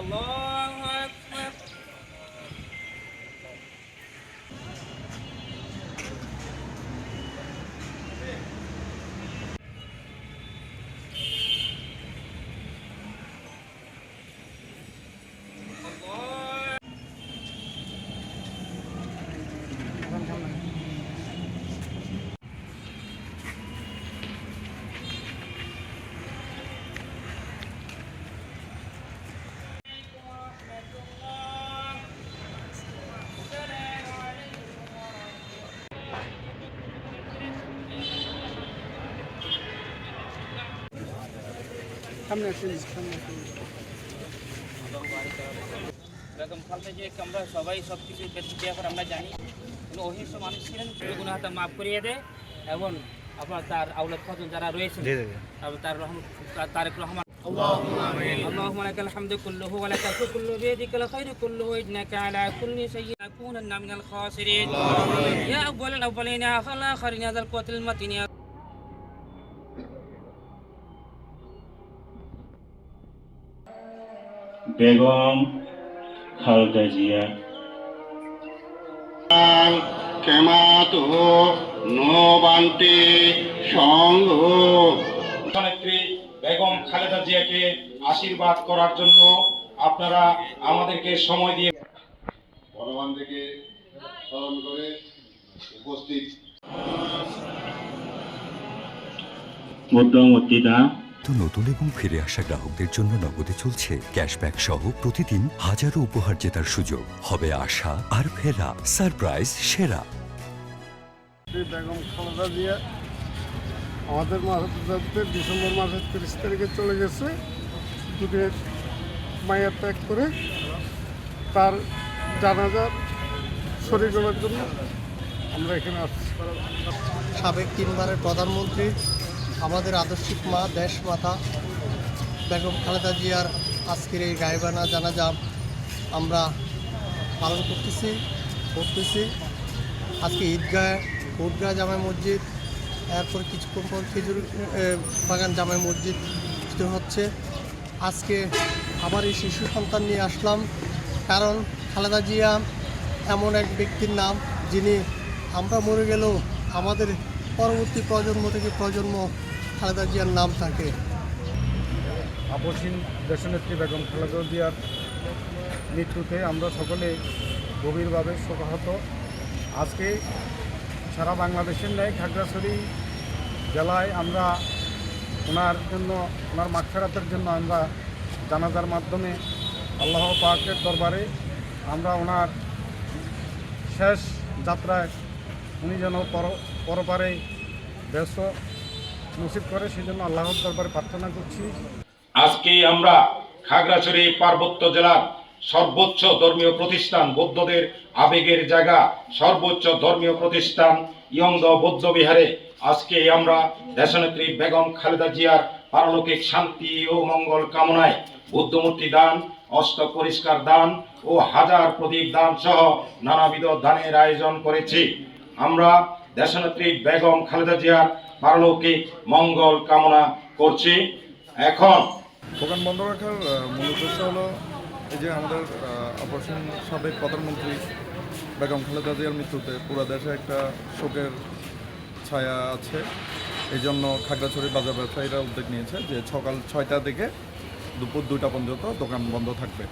আল্লাহু আকবার। বেগম খালেদা জিয়াকে আমরা সবাই সব কিছু ব্যাপারে আমরা জানি, অহিংস মানুষ ছিলেন, গুনাহটা মাফ করিয়ে দেয় এবং আপনার তার আওলাদ ফজল যারা রয়েছেন তার তারেক রহমান اللهم لك الحمد كله ولك الشكر كله بيدك الخير كله انك على كل شيء تكونن من الخاسرين يا اول الاولين يا اخر الاخرين هذا القوة المتين يا বেগম খালেদা জিয়া কেমাতো নবান্তে সংঘ নেত্রী বেগম খালেদা জিয়াকে আশীর্বাদ করার জন্য আপনারা আমাদেরকে সময় দিয়ে ভগবান থেকে স্মরণ করে উপস্থিত মধ্যমতিদা নতুন এবং ফিরে আসা গ্রাহকদের জন্য নগদে চলছে ক্যাশব্যাক সহ প্রতিদিন হাজারো উপহার জেতার সুযোগ। হবে আশা আর ফেরা, সারপ্রাইজ সেরা। বেগম খালেদা জিয়া আমাদের মাঝে ডিসেম্বর মাসের 30 তারিখে চলে গেছে। দুধের মায়া ত্যাগ করে তার জানাজার শরীর করার জন্য আমরা এখানে আসছি। সাবেক 3বারের প্রধানমন্ত্রী, আমাদের আদর্শিক মা, দেশ মাতা বেগম খালেদা জিয়ার আজকের এই গায়েবানা জানাজা আমরা পালন করতেছি। আজকে ঈদগাহ জামে মসজিদ, এরপর কিছুক্ষণ পর খেজুর বাগান জামে মসজিদ হচ্ছে। আজকে আমার এই শিশু সন্তান নিয়ে আসলাম, কারণ খালেদা জিয়া এমন এক ব্যক্তির নাম যিনি আমরা মরে গেলেও আমাদের পরবর্তী প্রজন্ম থেকে প্রজন্ম খালেদা জিয়ার নাম থাকে। আপসহীন দেশনেত্রী বেগম খালেদা জিয়ার মৃত্যুতে আমরা সকলে গভীরভাবে শোকাহত। আজকে সারা বাংলাদেশের ন্যায় খাগড়াছড়ি জেলায় আমরা ওনার মাগফিরাতের জন্য আমরা জানাজার মাধ্যমে আল্লাহ পাকের দরবারে আমরা ওনার শেষ যাত্রায় উনি যেন পরপারে ব্যস্ত নসিব করে, সেই জন্য আল্লাহর দরবারে প্রার্থনা করছি। আজকে আমরা খাগড়াছড়ি পার্বত্য জেলার সর্বোচ্চ ধর্মীয় প্রতিষ্ঠান, বৌদ্ধদের আবেগের জায়গা, সর্বোচ্চ ধর্মীয় প্রতিষ্ঠান ইয়ংদ বৌদ্ধ বিহারে আজকে আমরা দেশনেত্রী বেগম খালেদা জিয়ার পারলৌকিক শান্তি ও মঙ্গল কামনায় বুদ্ধমূর্তি দান, অষ্ট পরিষ্কার দান ও হাজার প্রদীপ দান সহ নানাবিধ দানের আয়োজন করেছি। আমরা দেশনেত্রী বেগম খালেদা জিয়ার পারলৌকিক মঙ্গল কামনা করছি। এখন দোকান বন্ধ রাখার মূল উদ্দেশ্য হলো এই যে আমাদের অপারেশন সাবেক প্রধানমন্ত্রী বেগম খালেদা জিয়ার মৃত্যুতে পুরো দেশে একটা শোকের ছায়া আছে। এই জন্য খাগড়াছড়ি বাজার ব্যবসায়ীরা উদ্যোগ নিয়েছে যে সকাল 6টা থেকে দুপুর 2টা পর্যন্ত দোকান বন্ধ থাকবে।